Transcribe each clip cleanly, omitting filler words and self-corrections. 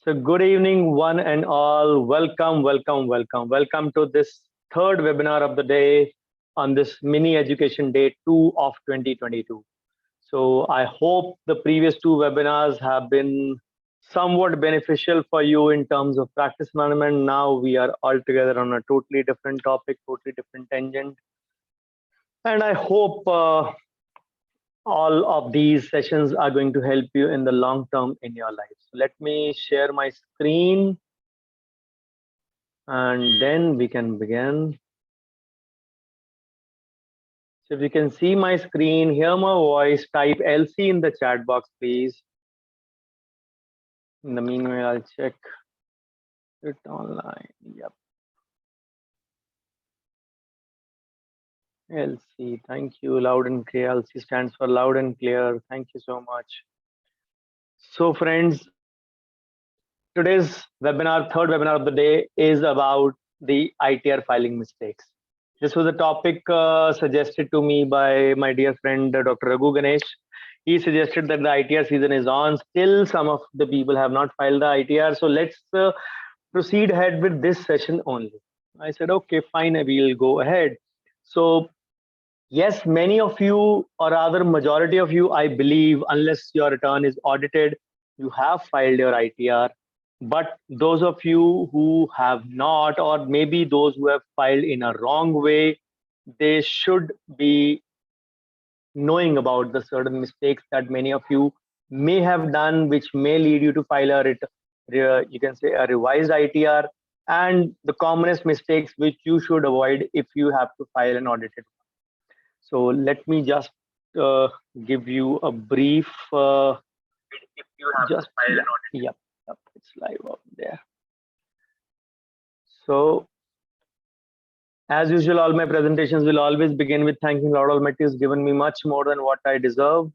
So, good evening, one and all. Welcome, welcome, welcome. Welcome to this third webinar of the day on this mini education day 2 of 2022. So, I hope the previous two webinars have been somewhat beneficial for you in terms of practice management. Now we are all together on a totally different topic, totally different tangent. And I hope all of these sessions are going to help you in the long term in your life. So let me share my screen and then we can begin. So if you can see my screen, hear my voice, type LC in the chat box, please. In the meanwhile, I'll check it online. Yep. LC, thank you. Loud and clear. LC stands for loud and clear. Thank you so much. So friends, today's webinar, third webinar of the day, is about the ITR filing mistakes. This was a topic suggested to me by my dear friend Dr. Raghu Ganesh. He suggested that the ITR season is on. Still, some of the people have not filed the ITR. So let's proceed ahead with this session only. I said, okay, fine, we'll go ahead. So yes, many of you, or rather majority of you, I believe, unless your return is audited, you have filed your ITR. But those of you who have not, or maybe those who have filed in a wrong way, they should be knowing about the certain mistakes that many of you may have done, which may lead you to file you can say a revised ITR, and the commonest mistakes which you should avoid if you have to file an audited. So let me just uh, give you a brief. If you have just to file an audit. Yep, it's live out there. So as usual, all my presentations will always begin with thanking Lord Almighty who's given me much more than what I deserve.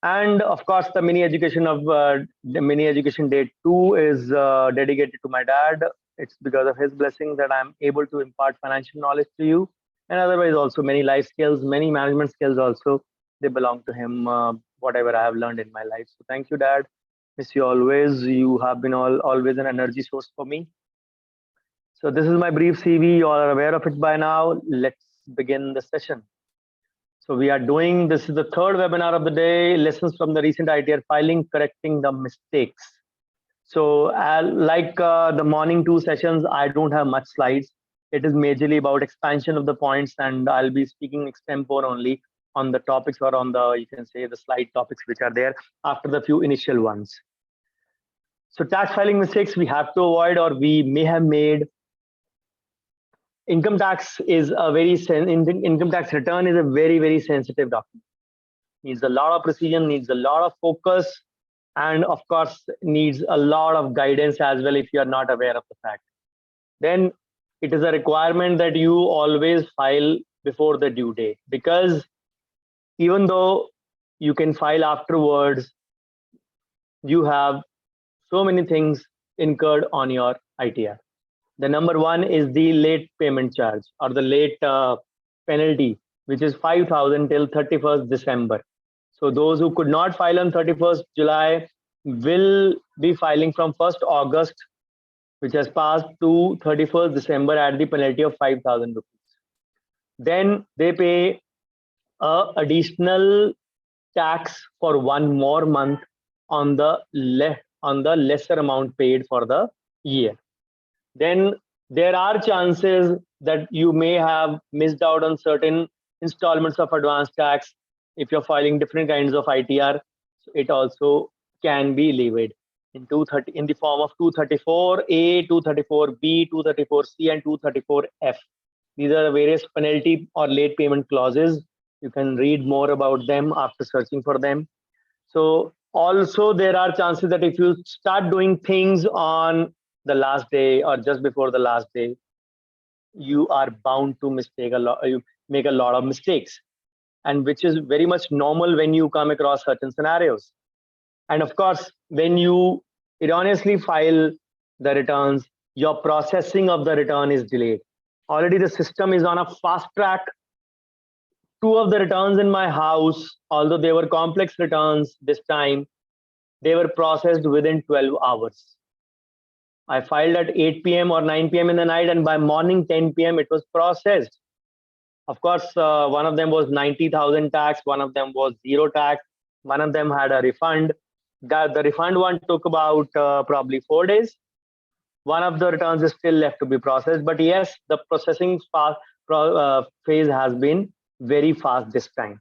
And of course, the mini education day 2 is dedicated to my dad. It's because of his blessing that I'm able to impart financial knowledge to you, and otherwise also many life skills, many management skills also, they belong to him. Whatever I have learned in my life. So thank you, Dad. Miss you always. You have been always an energy source for me. So this is my brief CV. You all are aware of it by now. Let's begin the session. So we are doing, this is the third webinar of the day, lessons from the recent ITR filing, correcting the mistakes. So like the morning two sessions, I don't have much slides. It is majorly about expansion of the points, and I'll be speaking extempore only on the topics, or on the, you can say, the slide topics which are there after the few initial ones. So tax filing mistakes we have to avoid, or we may have made. Income tax is a income tax return is a very sensitive document. Needs a lot of precision, needs a lot of focus, and of course needs a lot of guidance as well if you are not aware of the fact. Then it is a requirement that you always file before the due date, because even though you can file afterwards, you have so many things incurred on your ITR. The number one is the late payment charge, or the late penalty, which is 5,000 till 31st December. So those who could not file on 31st July will be filing from 1st August, which has passed, to 31st December at the penalty of 5,000 rupees. Then they pay additional tax for one more month on the lesser amount paid for the year. Then there are chances that you may have missed out on certain installments of advance tax if you're filing different kinds of ITR. So it also can be levied in the form of 234A, 234B, 234C, and 234F. These are the various penalty or late payment clauses. You can read more about them after searching for them. So also there are chances that if you start doing things on the last day or just before the last day, you are bound to you make a lot of mistakes, and which is very much normal when you come across certain scenarios. And of course, when you erroneously file the returns, your processing of the return is delayed. Already the system is on a fast track. Two of the returns in my house, although they were complex returns this time, they were processed within 12 hours. I filed at 8 p.m. or 9 p.m. in the night, and by morning 10 p.m. it was processed. Of course, one of them was 90,000 tax, one of them was zero tax, one of them had a refund. The refund one took about probably 4 days. One of the returns is still left to be processed, but yes, the processing phase has been very fast this time.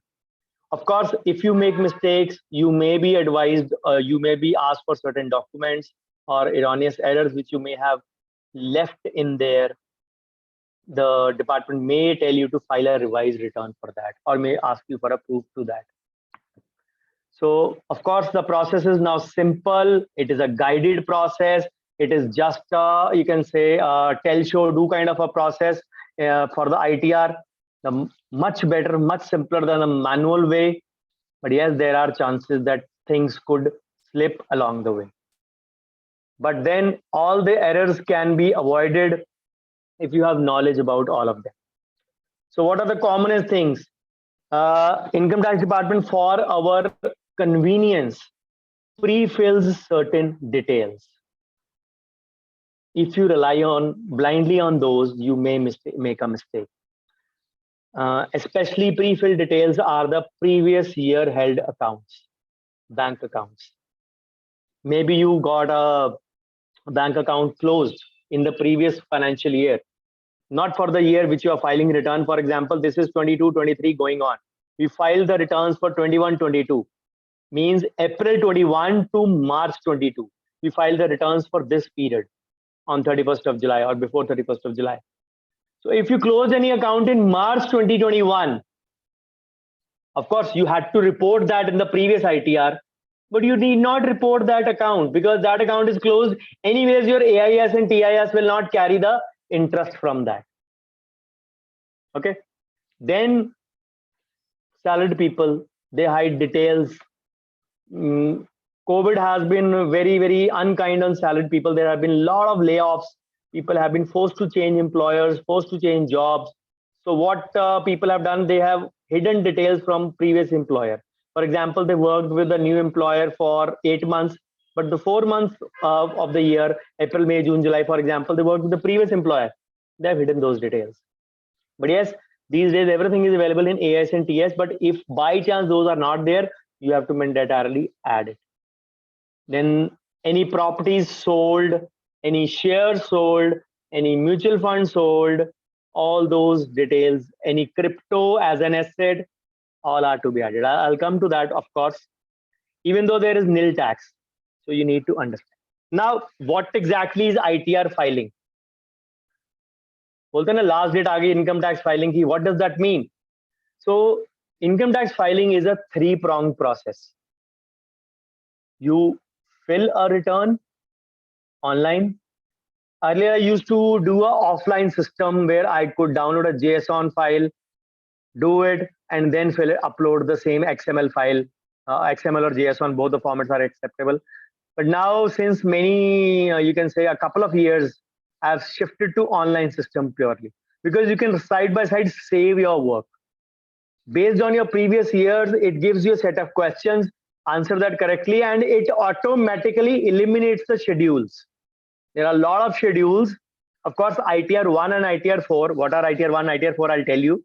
Of course, if you make mistakes, you may be advised, you may be asked for certain documents or erroneous errors which you may have left in there. The department may tell you to file a revised return for that, or may ask you for a proof to that. So, of course, the process is now simple. It is a guided process. It is just, you can say, tell, show, do kind of a process for the ITR. Much better, much simpler than a manual way. But yes, there are chances that things could slip along the way. But then all the errors can be avoided if you have knowledge about all of them. So what are the commonest things? Income tax department, for our convenience, pre-fills certain details. If you rely on blindly on those, you may make a mistake. Especially pre-filled details are the previous year held accounts, bank accounts. Maybe you got a bank account closed in the previous financial year, not for the year which you are filing return. For example, this is 22-23 going on. We filed the returns for 21-22, means April 21 to March 22. We filed the returns for this period on 31st of July or before 31st of July. So if you close any account in March 2021, of course, you had to report that in the previous ITR, but you need not report that account because that account is closed. Anyways, your AIS and TIS will not carry the interest from that. Okay. Then salaried people, they hide details. COVID has been very, very unkind on salaried people. There have been a lot of layoffs. People have been forced to change employers, forced to change jobs. So what people have done, they have hidden details from previous employer. For example, they worked with a new employer for 8 months, but the 4 months of the year, April, May, June, July, for example, they worked with the previous employer. They have hidden those details. But yes, these days everything is available in AIS and TS, but if by chance those are not there, you have to mandatorily add it. Then any properties sold, any shares sold, any mutual fund sold, all those details, any crypto as an asset, all are to be added. I'll come to that, of course, even though there is nil tax. So you need to understand. Now, what exactly is ITR filing? बोलते हैं ना last date आ गई income tax filing की. What does that mean? So income tax filing is a 3-pronged process. You fill a return online. Earlier, I used to do a offline system where I could download a JSON file, do it, and then fill it, upload the same XML file. XML or JSON, both the formats are acceptable. But now, since many, you can say a couple of years, I've shifted to online system purely because you can side by side save your work. Based on your previous years, it gives you a set of questions, answer that correctly, and it automatically eliminates the schedules. There are a lot of schedules. Of course, ITR 1 and ITR 4. What are ITR 1, ITR 4? I'll tell you.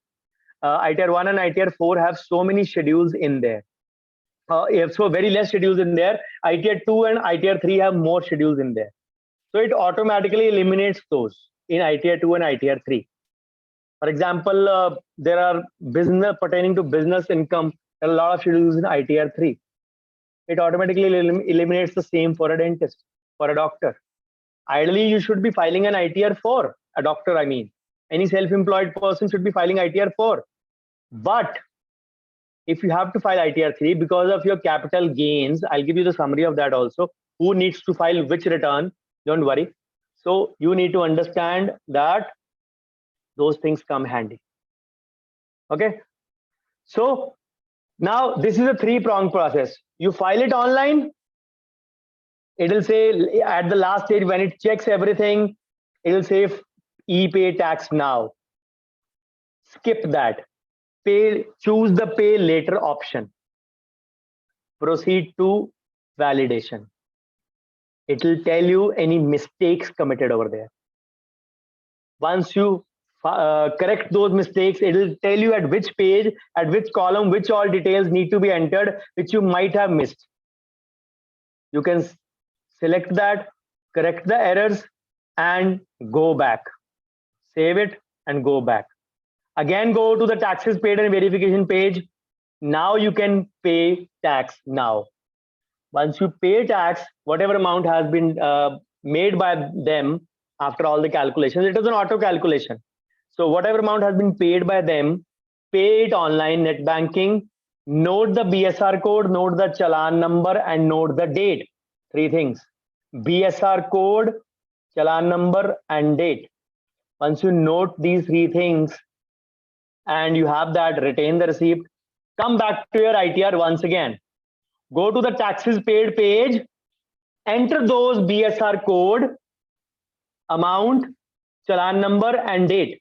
ITR 1 and ITR 4 have so many schedules in there. So very less schedules in there. ITR 2 and ITR 3 have more schedules in there. So it automatically eliminates those in ITR 2 and ITR 3. For example, there are business pertaining to business income. There are a lot of schedules in ITR 3. It automatically eliminates the same for a dentist, for a doctor. Ideally, you should be filing an ITR 4, a doctor, I mean. Any self-employed person should be filing ITR 4. But if you have to file ITR 3 because of your capital gains, I'll give you the summary of that also. Who needs to file which return? Don't worry. So you need to understand that those things come handy. Okay. So now this is a 3-pronged process. You file it online. It'll say at the last stage when it checks everything, it'll say e-pay tax now. Skip that. Choose the pay later option. Proceed to validation. It will tell you any mistakes committed over there. Once you correct those mistakes, it will tell you at which page, at which column, which all details need to be entered, which you might have missed. You can select that, correct the errors, and go back. Save it and go back. Again, go to the taxes paid and verification page. Now you can pay tax now. Once you pay tax, whatever amount has been made by them after all the calculations, it is an auto calculation. So whatever amount has been paid by them, pay it online, net banking, note the BSR code, note the challan number, and note the date. Three things: BSR code, challan number, and date. Once you note these three things and you have that, retain the receipt, come back to your ITR once again. Go to the taxes paid page, enter those BSR code, amount, challan number, and date.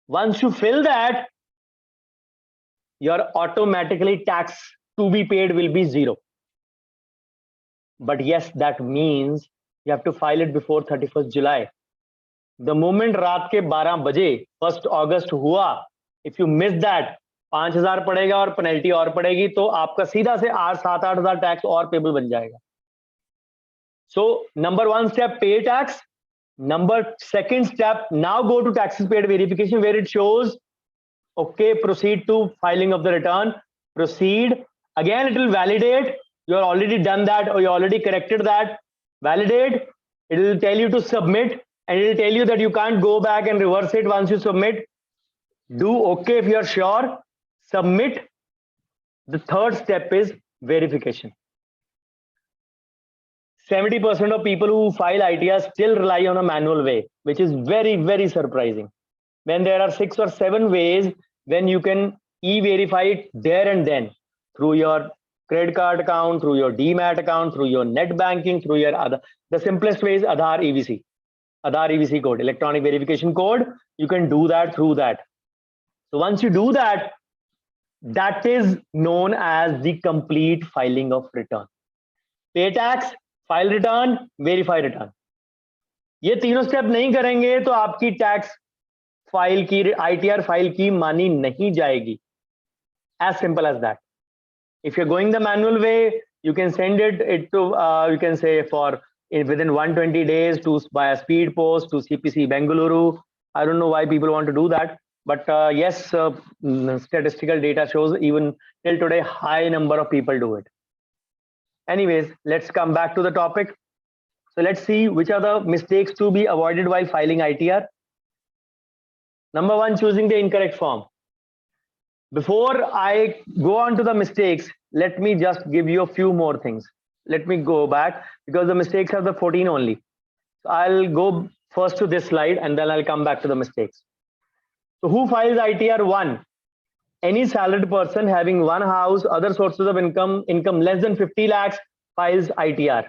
Once you fill that, your automatically tax to be paid will be 0. But yes, that means you have to file it before 31st July. The moment रात के 12 बजे 1st August हुआ, if you miss that, 5,000 पड़ेगा और penalty और पड़ेगी, तो आपका सीधा से 7-8 टैक्स और पेबल बन जाएगा. So number 1 step, pay tax. Number 2nd step, now go to taxes paid verification where it shows okay, proceed to filing of the return. Proceed. Again, it will validate. You are already done that or you already corrected that. Validate. It will tell you to submit and it will tell you that you can't go back and reverse it once you submit. Do okay if you are sure. Submit. The 3rd step is verification. 70% of people who file ITR still rely on a manual way, which is very, very surprising. When there are 6 or 7 ways, then you can e-verify it there and then through your credit card account, through your DMAT account, through your net banking, through your other. The simplest way is Aadhaar EVC code, electronic verification code. You can do that through that. So once you do that, that is known as the complete filing of return. Pay tax, file return, verify return. ये तीनों step नहीं करेंगे तो आपकी tax file की ITR file की मानी नहीं जाएगी. As simple as that. If you're going the manual way, you can send it to you can say for within 120 days to by a speed post to CPC Bengaluru. I don't know why people want to do that, but yes, statistical data shows even till today high number of people do it. Anyways, let's come back to the topic. So let's see which are the mistakes to be avoided while filing ITR. Number 1, choosing the incorrect form. Before I go on to the mistakes, let me just give you a few more things. Let me go back because the mistakes are the 14 only. So I'll go first to this slide and then I'll come back to the mistakes. So who files ITR? 1. Any salaried person having one house, other sources of income less than 50 lakhs files ITR.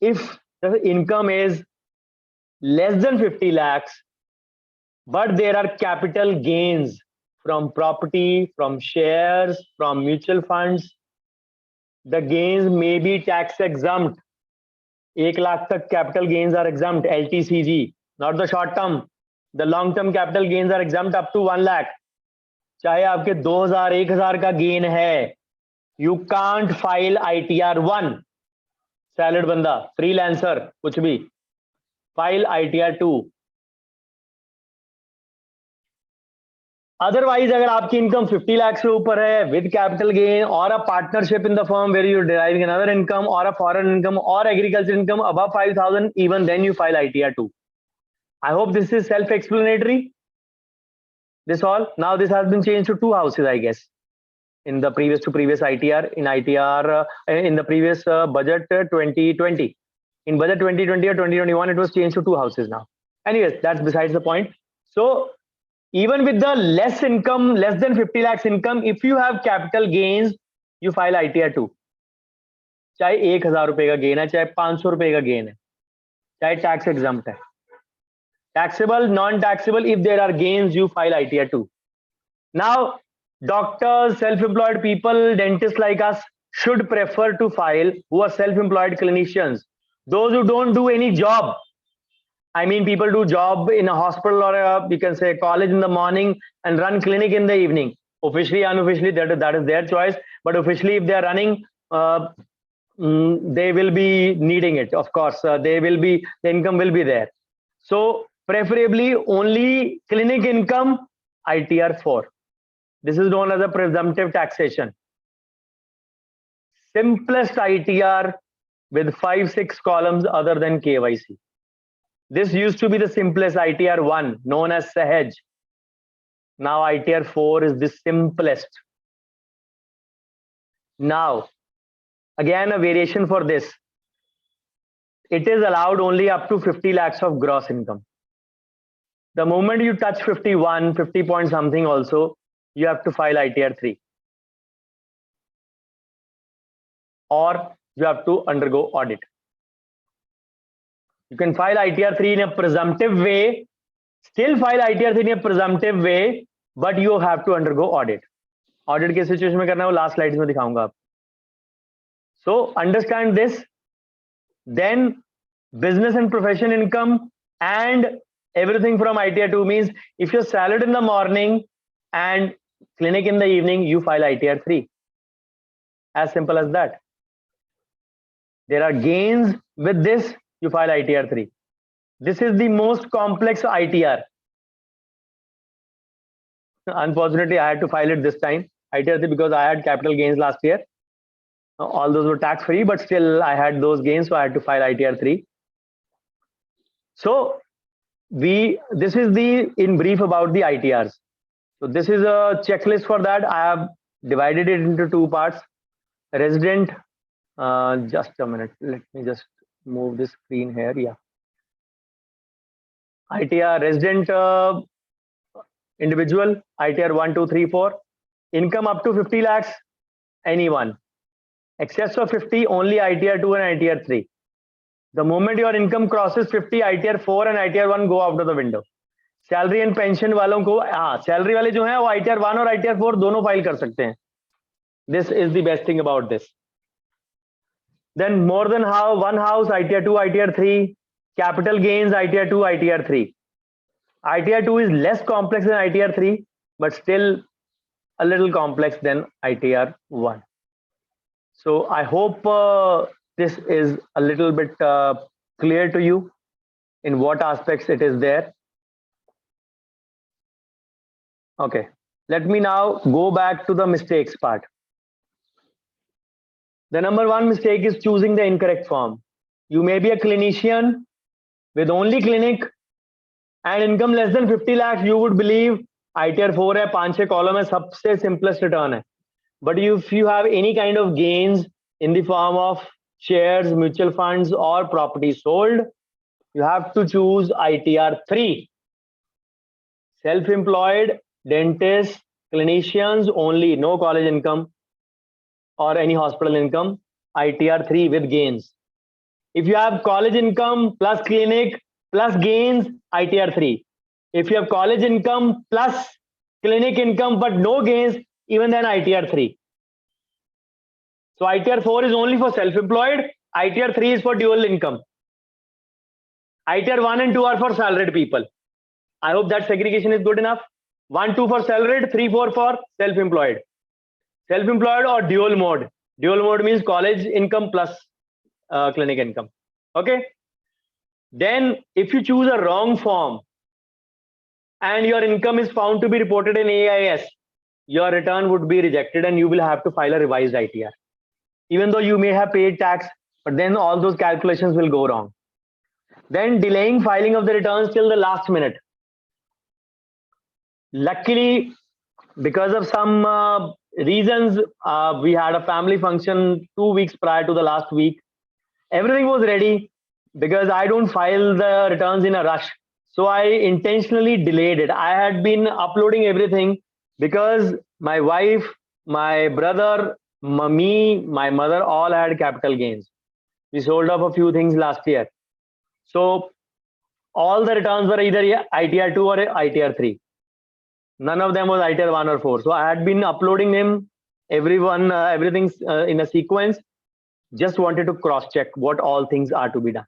If the income is less than 50 lakhs, but there are capital gains from property, from shares, from mutual funds, the gains may be tax exempt. 1 lakh tak capital gains are exempt, LTCG, not the short term. The long term capital gains are exempt up to 1 lakh. चाहे आपके 2000 1000 का gain है, you can't file ITR 1. Salaried बंदा, freelancer, कुछ भी, file ITR 2. Otherwise, अगर आपकी income 50 lakh से ऊपर है with capital gain or a partnership in the firm where you're deriving another income or a foreign income or agriculture income above 5,000, even then you file ITR 2. I hope this is self-explanatory. This all. Now this has been changed to 2 houses, I guess. In the previous ITR, in the previous budget 2020. In budget 2020 or 2021, it was changed to 2 houses now. Anyways, that's besides the point. So even with the less income, less than 50 lakhs income, if you have capital gains, you file ITR 2. चाहे 1,000 रुपए का gain है, चाहे 500 रुपए का gain है, चाहे tax exempt है. Taxable, non-taxable, if there are gains, you file ITR 2. Now, doctors, self-employed people, dentists like us, should prefer to file, who are self-employed clinicians, those who don't do any job. I mean, people do job in a hospital or you can say college in the morning and run clinic in the evening. Officially, unofficially, that is their choice. But officially, if they are running, they will be needing it. Of course, the income will be there. So preferably only clinic income, ITR 4. This is known as a presumptive taxation. Simplest ITR with 5-6 columns other than KYC. This used to be the simplest ITR 1, known as Sahaj. Now ITR 4 is the simplest. Now, again, a variation for this. It is allowed only up to 50 lakhs of gross income. The moment you touch 51, 50 point something also, you have to file ITR 3. Or you have to undergo audit. You can file ITR 3 in a presumptive way, still file ITR 3 in a presumptive way, but you have to undergo audit. Audit के situation में करना है वो last slides में दिखाऊंगा आप. So understand this. Then business and profession income and everything from ITR 2 means if you're salaried in the morning and clinic in the evening, you file ITR 3. As simple as that. There are gains with this, you file ITR 3. This is the most complex ITR. Unfortunately, I had to file it this time, ITR 3, because I had capital gains last year. All those were tax free, but still I had those gains, so I had to file ITR 3. So this is the in brief about the ITRs. So this is a checklist for that. I have divided it into 2 parts. Resident, just a minute, let me just move this screen here. Yeah. ITR resident individual, ITR 1, 2, 3, 4. Income up to 50 lakhs, anyone. Excess of 50, only ITR 2 and ITR 3. The moment your income crosses 50, ITR 4 and ITR 1 go out of the window. Salary and pension वालों को, salary वाले जो हैं वो ITR 1 और ITR 4 दोनों file कर सकते हैं. This is the best thing about this. Then more than one house, ITR 2, ITR 3. Capital gains, ITR 2, ITR 3. ITR 2 is less complex than ITR 3, but still a little complex than ITR 1. So I hope this is a little bit clear to you in what aspects it is there. Okay, let me now go back to the mistakes part. The number 1 mistake is choosing the incorrect form. You may be a clinician with only clinic and income less than 50 lakhs. You would believe ITR 4 है, 5-6 column है, सबसे simplest return है. But if you have any kind of gains in the form of shares, mutual funds, or property sold, you have to choose ITR 3. Self-employed, dentists, clinicians only, no college income or any hospital income, ITR 3 with gains. If you have college income plus clinic plus gains, ITR 3. If you have college income plus clinic income but no gains, even then ITR 3. So ITR 4 is only for self-employed, ITR 3 is for dual income. ITR 1 and 2 are for salaried people. I hope that segregation is good enough. 1, 2 for salaried, 3, 4 for self-employed. Self-employed or dual mode. Dual mode means college income plus clinic income. Okay. Then if you choose a wrong form and your income is found to be reported in AIS, your return would be rejected and you will have to file a revised ITR. Even though you may have paid tax, but then all those calculations will go wrong. Then delaying filing of the returns till the last minute. Luckily, because of some reasons, we had a family function 2 weeks prior to the last week. Everything was ready because I don't file the returns in a rush. So I intentionally delayed it. I had been uploading everything because my wife, my brother, me, my mother all had capital gains. We sold off a few things last year. So all the returns were either ITR 2 or ITR 3. None of them was ITR 1 or 4. So I had been uploading them everyone, everything's in a sequence. Just wanted to cross check what all things are to be done.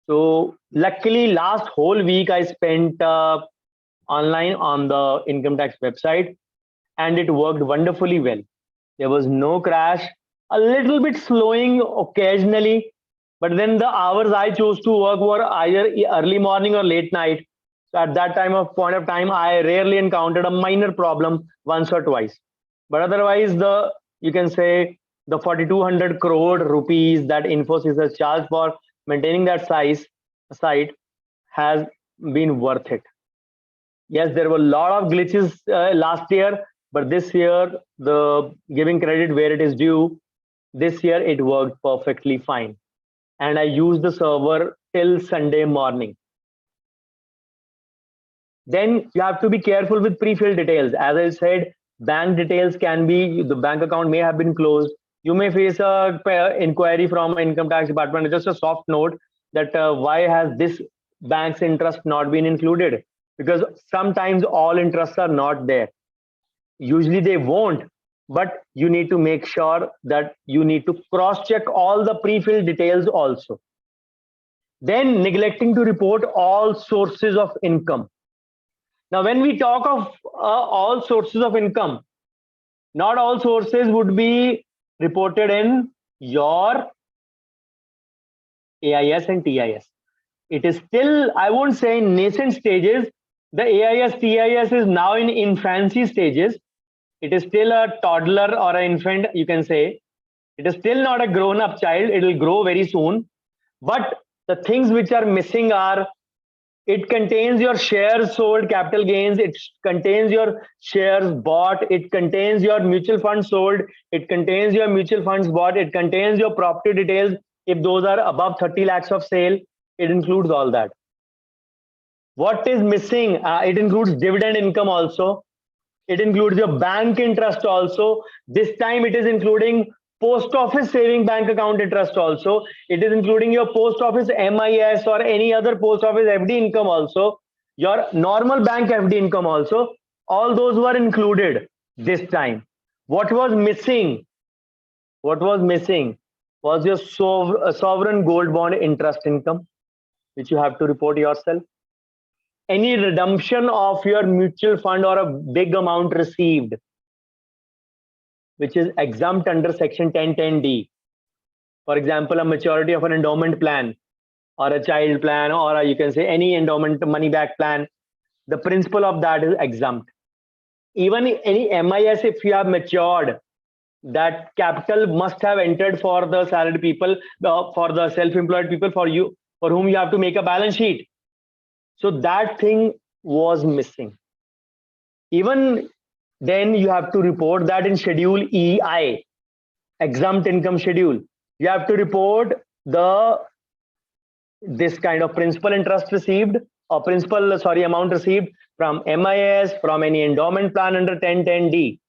So luckily, last whole week I spent online on the income tax website, and it worked wonderfully well. There was no crash, a little bit slowing occasionally, but then the hours I chose to work were either early morning or late night. So at that point of time, I rarely encountered a minor problem once or twice. But otherwise, the you can say the 4,200 crore rupees that Infosys has charged for maintaining that site has been worth it. Yes, there were a lot of glitches last year, but this year, the giving credit where it is due, this year it worked perfectly fine. And I used the server till Sunday morning. Then you have to be careful with pre-filled details. As I said, bank details can be, the bank account may have been closed. You may face a inquiry from income tax department, just a soft note that why has this bank's interest not been included? Because sometimes all interests are not there. Usually they won't, but you need to make sure that you need to cross check all the pre-filled details also. Then neglecting to report all sources of income. Now, when we talk of all sources of income, not all sources would be reported in your AIS and TIS. It is still, I won't say in nascent stages. The AIS, TIS is now in infancy stages. It is still a toddler or an infant, you can say. It is still not a grown-up child. It will grow very soon. But the things which are missing are, it contains your shares sold, capital gains. It contains your shares bought. It contains your mutual funds sold. It contains your mutual funds bought. It contains your property details. If those are above 30 lakhs of sale, it includes all that. What is missing? It includes dividend income also. It includes your bank interest also. This time it is including post office saving bank account interest also. It is including your post office MIS or any other post office FD income also. Your normal bank FD income also. All those were included this time. What was missing? What was missing was your sovereign gold bond interest income, which you have to report yourself. Any redemption of your mutual fund or a big amount received, which is exempt under section 1010D. For example, a maturity of an endowment plan or a child plan, or you can say any endowment money back plan, the principle of that is exempt. Even any MIS, if you have matured, that capital must have entered for the salaried people, for the self-employed people, for whom you have to make a balance sheet. So that thing was missing. Even then you have to report that in schedule EI, exempt income schedule. You have to report this kind of principal interest received or amount received from MIS, from any endowment plan under 1010D.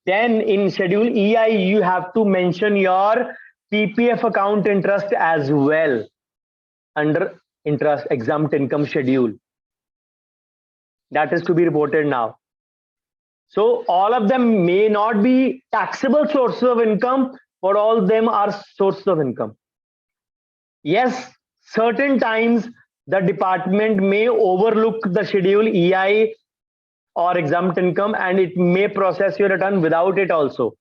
Then in schedule EI, you have to mention your PPF account interest as well under interest exempt income schedule. That is to be reported now. So all of them may not be taxable sources of income, but all of them are sources of income. Yes, certain times the department may overlook the schedule EI or exempt income and it may process your return without it also.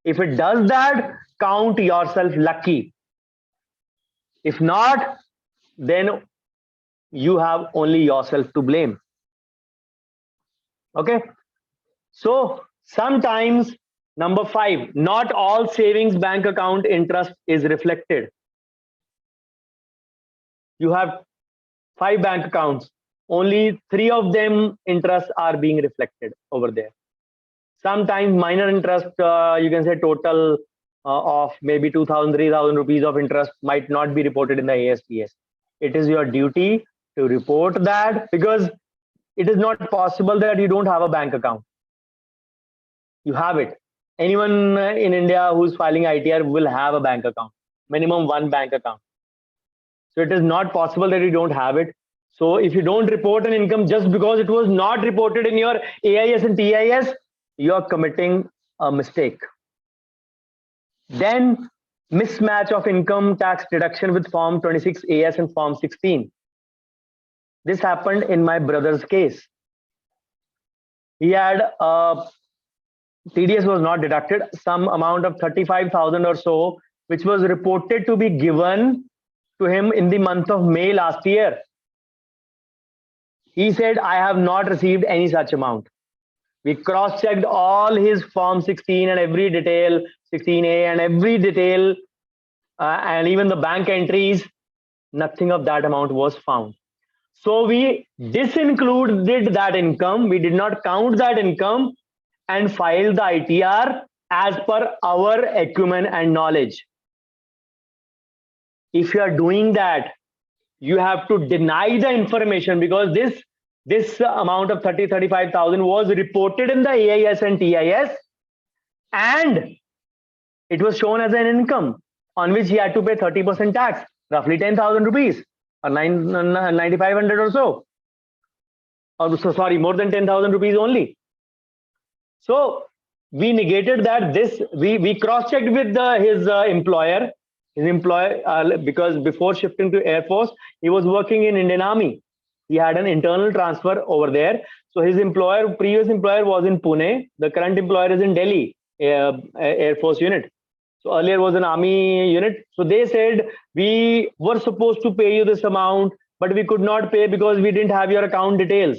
If it does that, count yourself lucky. If not, then you have only yourself to blame. Okay. So sometimes, number 5, not all savings bank account interest is reflected. You have 5 bank accounts, only 3 of them interests are being reflected over there. Sometimes minor interest, you can say total of maybe 2,000, 3,000 rupees of interest might not be reported in the ASTS. It is your duty to report that, because it is not possible that you don't have a bank account. You have it. Anyone in India who's filing ITR will have a bank account, minimum 1 bank account. So it is not possible that you don't have it. So if you don't report an income just because it was not reported in your AIS and TIS, you are committing a mistake. Then mismatch of income tax deduction with Form 26 AS and Form 16. This happened in my brother's case. He had TDS was not deducted, some amount of 35,000 or so, which was reported to be given to him in the month of May last year. He said, I have not received any such amount. We cross-checked all his Form 16 and every detail, 16A and every detail, and even the bank entries, nothing of that amount was found. So we disincluded that income. We did not count that income and filed the ITR as per our acumen and knowledge. If you are doing that, you have to deny the information, because this amount of 35,000 was reported in the AIS and TIS, and it was shown as an income on which he had to pay 30% tax, roughly 10,000 rupees or 9,500 or so. Or so sorry, more than 10,000 rupees only. So we negated that. We cross-checked with his employer. Because before shifting to Air Force, he was working in Indian Army. He had an internal transfer over there. So his previous employer was in Pune. The current employer is in Delhi, Air Force unit. So earlier was an Army unit. So they said, we were supposed to pay you this amount, but we could not pay because we didn't have your account details.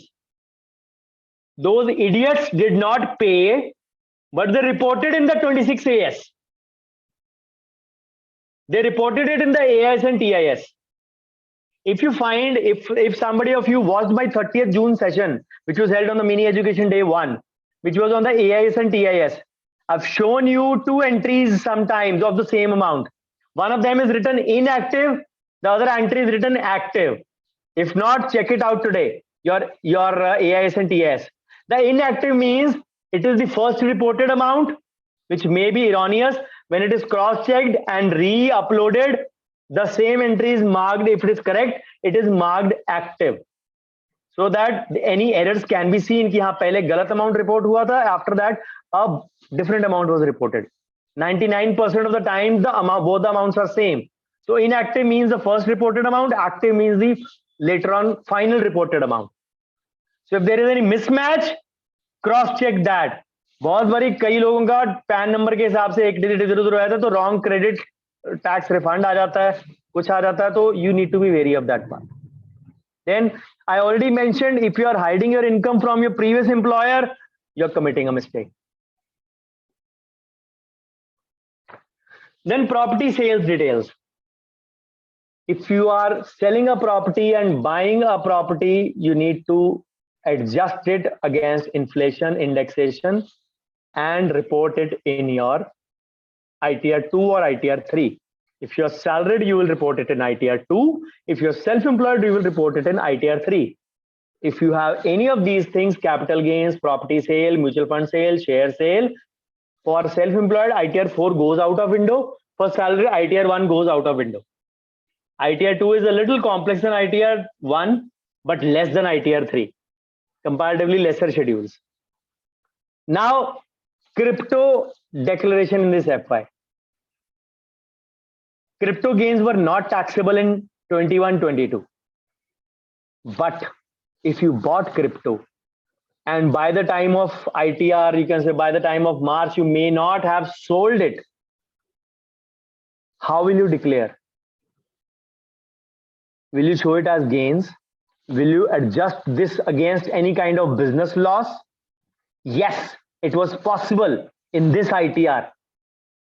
Those idiots did not pay, but they reported in the 26 AS. They reported it in the AIS and TIS. If you find, if somebody of you watched my 30th June session, which was held on the Mini Education Day 1, which was on the AIS and TIS, I've shown you two entries sometimes of the same amount. One of them is written inactive, the other entry is written active. If not, check it out today, your AIS and TIS. The inactive means it is the first reported amount, which may be erroneous. When it is cross-checked and re-uploaded, the same entry is marked, if it is correct, it is marked active. So that any errors can be seen कि हाँ पहले गलत amount report हुआ था, after that a different amount was reported. 99% of the time both the amounts are same. So inactive means the first reported amount, active means the later on final reported amount. So if there is any mismatch, cross check that. बहुत बारी कई लोगों का pan number के हिसाब से एक digit इधर उधर हो जाता है तो रॉन्ग क्रेडिट टैक्स रिफंड आ जाता है, कुछ आ जाता है, तो you need to be wary of that part. Then I already mentioned, if you are hiding your income from your previous employer, you're committing a mistake. Then property sales details. If you are selling a property and buying a property, you need to adjust it against inflation indexation and report it in your ITR 2 or ITR 3. If you're salaried, you will report it in ITR 2. If you're self-employed, you will report it in ITR 3. If you have any of these things, capital gains, property sale, mutual fund sale, share sale, for self-employed, ITR 4 goes out of window. For salary, ITR 1 goes out of window. ITR 2 is a little complex than ITR 1, but less than ITR 3. Comparatively lesser schedules. Now, crypto declaration in this FY. Crypto gains were not taxable in 21-22. But if you bought crypto and by the time of ITR, you can say by the time of March, you may not have sold it, how will you declare? Will you show it as gains? Will you adjust this against any kind of business loss? Yes, it was possible in this ITR,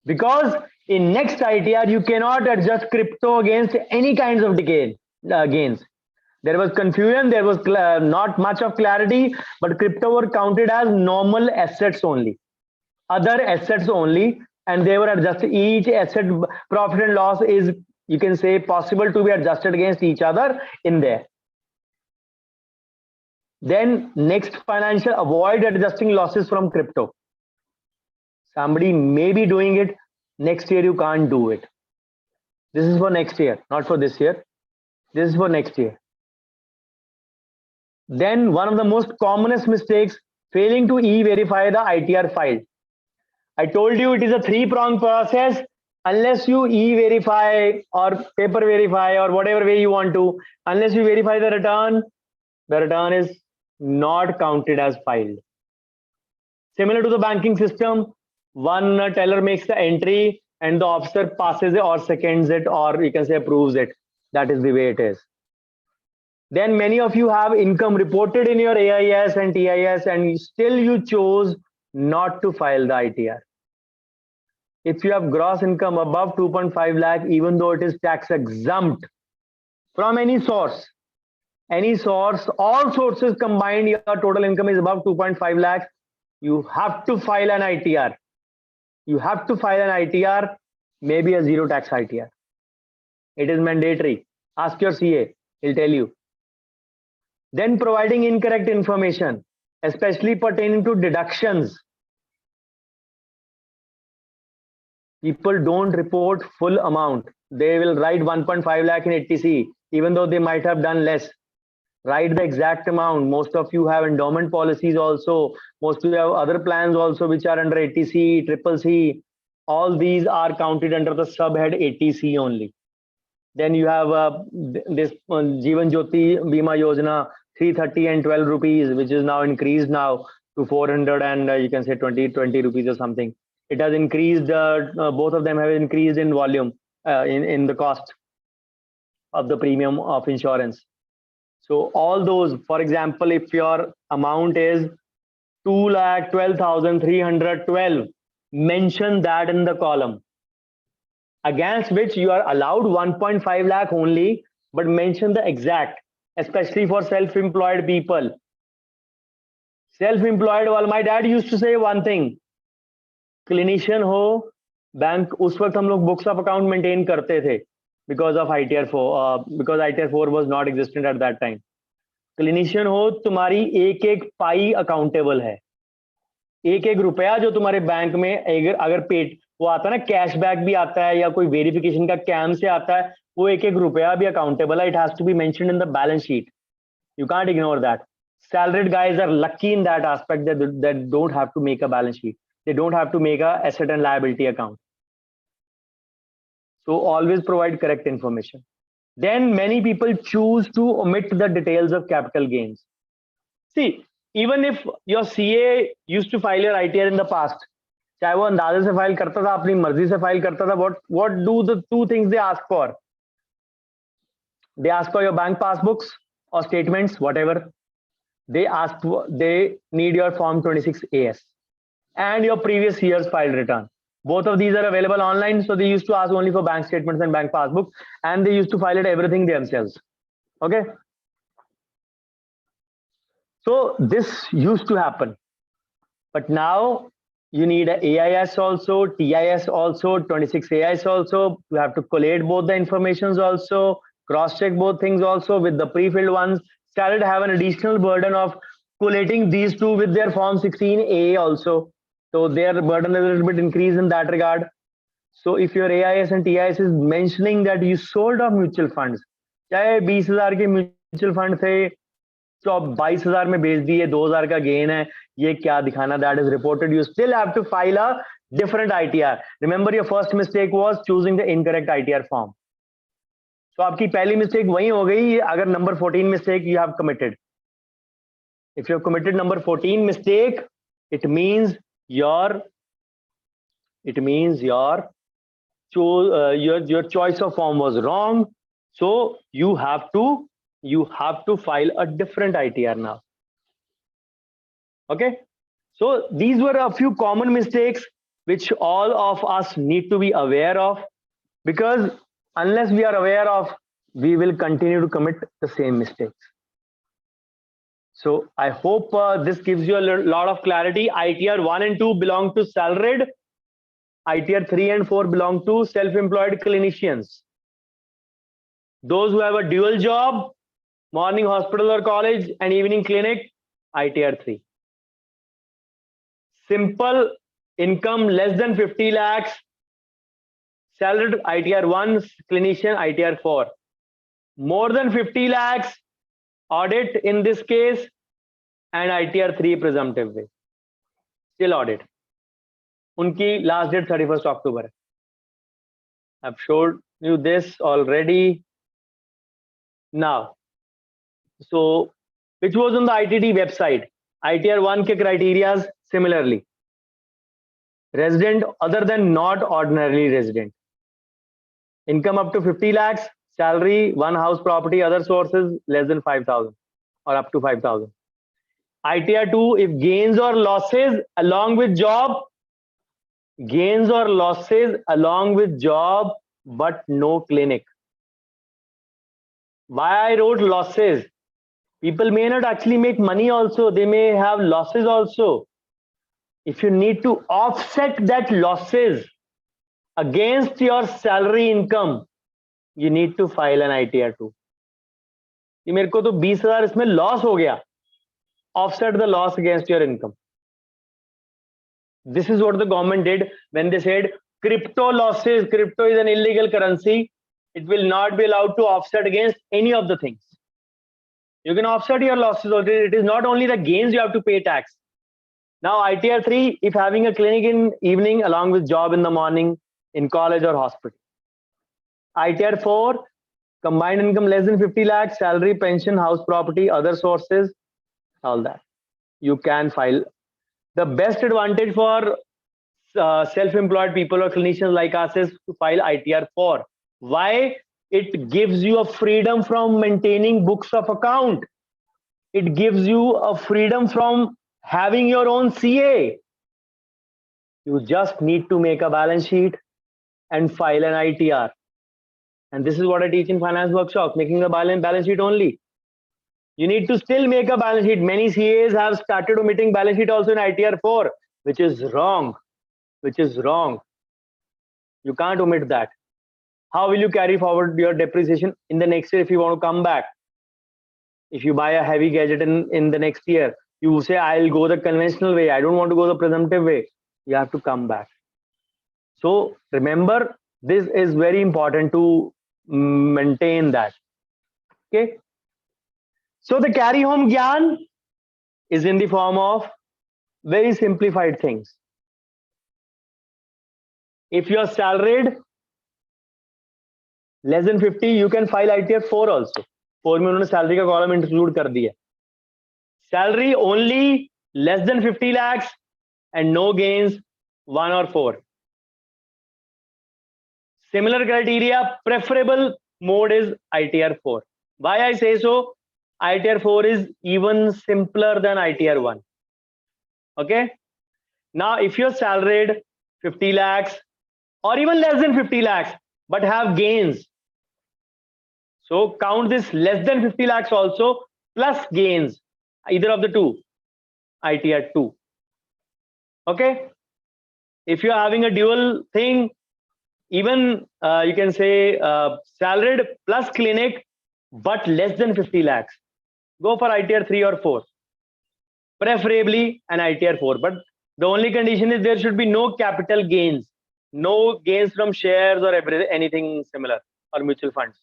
because in next ITR you cannot adjust crypto against any kinds of gains. There was confusion, there was not much of clarity, but crypto were counted as normal assets only, other assets only, and they were adjusted. Each asset profit and loss is, you can say, possible to be adjusted against each other in there. Then next financial, avoid adjusting losses from crypto. Somebody may be doing it, next year you can't do it. This is for next year, not for this year. This is for next year. Then one of the most commonest mistakes, failing to e-verify the ITR file. I told you it is a three-pronged process. Unless you e-verify or paper verify or whatever way you want to, unless you verify the return is not counted as filed. Similar to the banking system, one teller makes the entry and the officer passes it or seconds it, or you can say approves it. That is the way it is. Then many of you have income reported in your AIS and TIS, and still you chose not to file the ITR. If you have gross income above 2.5 lakh, even though it is tax exempt from any source, all sources combined, your total income is above 2.5 lakh, you have to file an ITR. You have to file an ITR, maybe a zero tax ITR. It is mandatory. Ask your CA, he'll tell you. Then providing incorrect information, especially pertaining to deductions. People don't report full amount. They will write 1.5 lakh in 80C, even though they might have done less. Write the exact amount. Most of you have endowment policies also. Most of you have other plans also which are under 80C, triple C. All these are counted under the subhead 80C only. Then you have this Jeevan Jyoti Bima Yojana, 330 and 12 rupees, which is now increased now to 400 and you can say 20 rupees or something. It has increased, both of them have increased in volume, in the cost of the premium of insurance. So all those, for example, if your amount is 2,12,312, mention that in the column, against which you are allowed 1.5 lakh only, but mention the exact, especially for self-employed people. Self-employed, well, my dad used to say one thing, clinician हो, bank उस वक्त हम लोग books of account maintain करते थे because of ITR 4, because ITR 4 was not existent at that time. Clinician हो, तुम्हारी एक एक पाई अकाउंटेबल है, एक एक रुपया जो तुम्हारे बैंक में अगर पेट वो आता है ना, कैशबैक भी आता है या कोई वेरिफिकेशन का कैम से आता है, वो एक एक रुपया भी अकाउंटेबल है. It has to be mentioned in the balance sheet. You can't ignore that. Salaried guys are lucky in that aspect that don't have to make a balance sheet. They don't have to make a asset and liability account. So always provide correct information. Then many people choose to omit the details of capital gains. See, even if your CA used to file your ITR in the past, चाहे वो अंदाजे से file करता था, अपनी मर्जी से file करता था, what do the two things they ask for? They ask for your bank passbooks or statements, whatever. They need your form 26AS and your previous year's filed return. Both of these are available online, so they used to ask only for bank statements and bank passbooks, and they used to file it everything themselves. Okay. So this used to happen, but now you need a AIS also, TIS also, 26AIS also. You have to collate both the informations also, cross-check both things also with the pre-filled ones. Started have an additional burden of collating these two with their form 16A also. So their burden is a little bit increased in that regard. So if your AIS and TIS is mentioning that you sold off mutual funds, चाहे 20,000 के mutual fund थे, तो अब 22,000 में बेच दिए, 2,000 का gain है, ये क्या दिखाना? That is reported. You still have to file a different ITR. Remember your first mistake was choosing the incorrect ITR form. So आपकी पहली मिस्टेक वही हो गई अगर number 14 mistake you have committed. If you have committed number 14 mistake, it means your choice of form was wrong. So you have to file a different ITR now. Okay. So these were a few common mistakes which all of us need to be aware of, because unless we are aware of, we will continue to commit the same mistakes. So I hope this gives you a lot of clarity. ITR 1 and 2 belong to salaried. ITR 3 and 4 belong to self-employed clinicians. Those who have a dual job, morning hospital or college and evening clinic, ITR 3. Simple income less than 50 lakhs, salaried ITR 1, clinician ITR 4. More than 50 lakhs, audit in this case, and ITR 3 presumptive way. Still audit. उनकी last date 31 अक्टूबर है. I've showed you this already. Now, so which was on the ITD website. ITR 1 के criteria similarly. Resident other than not ordinarily resident. Income up to 50 lakhs, salary, one house property, other sources less than 5,000 or up to 5,000. ITR 2, if gains or losses along with job, but no clinic. Why I wrote losses? People may not actually make money also, they may have losses also. If you need to offset that losses against your salary income, you need to file an ITR 2. कि मेरे को तो 20,000 इसमें loss हो गया, offset the loss against your income. This is what the government did when they said crypto losses, crypto is an illegal currency, it will not be allowed to offset against any of the things. You can offset your losses already. It is not only the gains you have to pay tax. Now ITR 3, if having a clinic in evening along with job in the morning in college or hospital. ITR 4, combined income less than 50 lakhs, salary, pension, house property, other sources, all that. You can file. The best advantage for self-employed people or clinicians like us is to file ITR 4. Why? It gives you a freedom from maintaining books of account. It gives you a freedom from having your own CA. You just need to make a balance sheet and file an ITR. And this is what I teach in finance workshop, making a balance sheet only. You need to still make a balance sheet. Many CAs have started omitting balance sheet also in ITR 4, which is wrong. You can't omit that. How will you carry forward your depreciation in the next year if you want to come back? If you buy a heavy gadget in the next year, you say, I'll go the conventional way. I don't want to go the presumptive way. You have to come back. So remember, this is very important to maintain that. Okay. So the carry home gyan is in the form of very simplified things. If you're salaried, less than 50, you can file ITR 4 also. 4 में उन्होंने salary का column include कर दिया. Salary only less than 50 lakhs and no gains 1 or 4. Similar criteria, preferable mode is ITR 4. Why I say so? ITR 4 is even simpler than ITR 1. Okay. Now, if you're salaried 50 lakhs or even less than 50 lakhs, but have gains. So count this less than 50 lakhs also plus gains, either of the two, ITR 2. Okay. If you're having a dual thing, even you can say salaried plus clinic, but less than 50 lakhs. Go for ITR 3 or 4. Preferably an ITR 4. But the only condition is there should be no capital gains. No gains from shares or anything similar or mutual funds.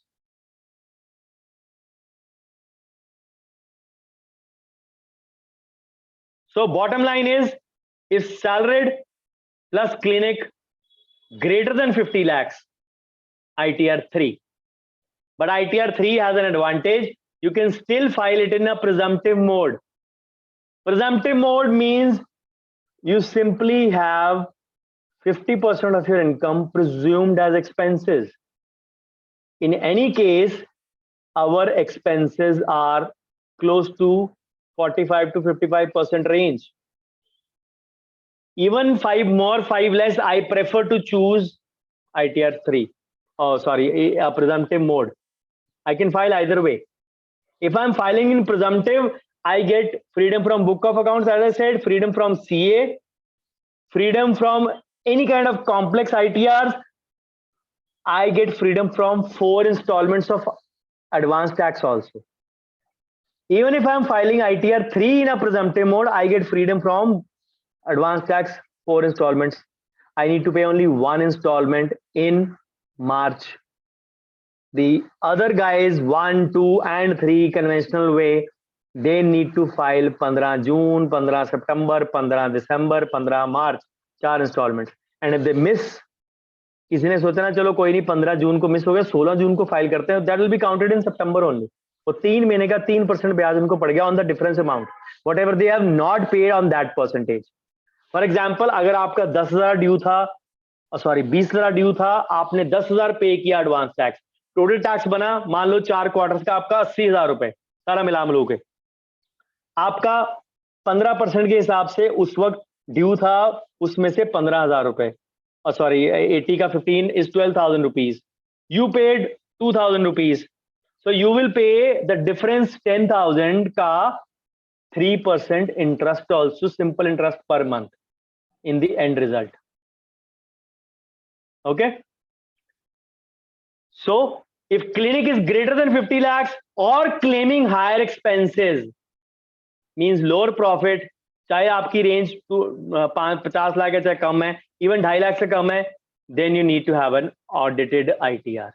So bottom line is, if salaried plus clinic greater than 50 lakhs, ITR 3. But ITR 3 has an advantage. You can still file it in a presumptive mode. Presumptive mode means you simply have 50% of your income presumed as expenses. In any case, our expenses are close to 45 to 55% range. Even 5 more, 5 less, I prefer to choose ITR 3. Oh, sorry, a presumptive mode. I can file either way. If I'm filing in presumptive, I get freedom from book of accounts, as I said, freedom from CA, freedom from any kind of complex ITRs. I get freedom from 4 installments of advance tax also. Even if I'm filing ITR 3 in a presumptive mode, I get freedom from advance tax 4 installments. I need to pay only 1 installment in March. The other guys, 1, 2, and 3 conventional way, they need to file 15 June, 15 September, 15 December, 15 March. 4 instalment. And if they miss, किसी ने सोचा ना चलो कोई नहीं 15 जून को miss हो गया, 16 जून को फाइल करते हैं, that will be counted in September only. वो 3 महीने का 3% ब्याज उनको पड़ गया on the difference amount, what ever they have not paid on that percentage. For example, अगर आपका 10,000 ड्यू था, सॉरी 20,000 ड्यू था, आपने 10,000 पे किया एडवांस टैक्स, टोटल टैक्स बना मान लो 4 क्वार्टर्स का आपका 80,000 रुपए सारा मिला मिलू के. आपका 15% के हिसाब से उस वक्त ड्यू था, उसमें से 15,000 रुपए, सॉरी 80 का 15 is 12,000 rupees. You paid 2,000 rupees, so you will pay the difference 10,000 ka 3% interest, also simple interest per month in the end result. Okay, so if clinic is greater than 50 lakhs or claiming higher expenses, means lower profit, चाहे आपकी range 50 lakh है चाहे कम है, even 2.5 lakh से कम है, then you need to have an audited ITR.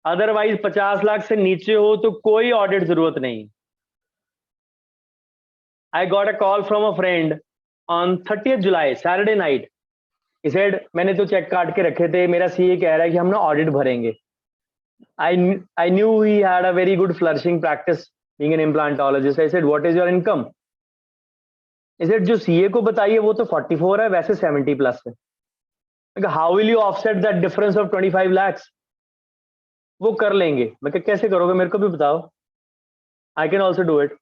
Otherwise 50 lakh से नीचे हो तो कोई ऑडिट जरूरत नहीं. I got a call from a friend on 30th July Saturday night. He said मैंने तो चेक काट के रखे थे, मेरा सीए कह रहा है कि हम ना ऑडिट भरेंगे. I knew he had a very good flourishing practice being an implantologist. I said what is your income? He said जो सीए को बताइए वो तो 44 है, वैसे 70 प्लस है. How will you offset that difference of 25 lakhs? वो कर लेंगे. मैं कहा कैसे करोगे, मेरे को भी बताओ. I can also do it.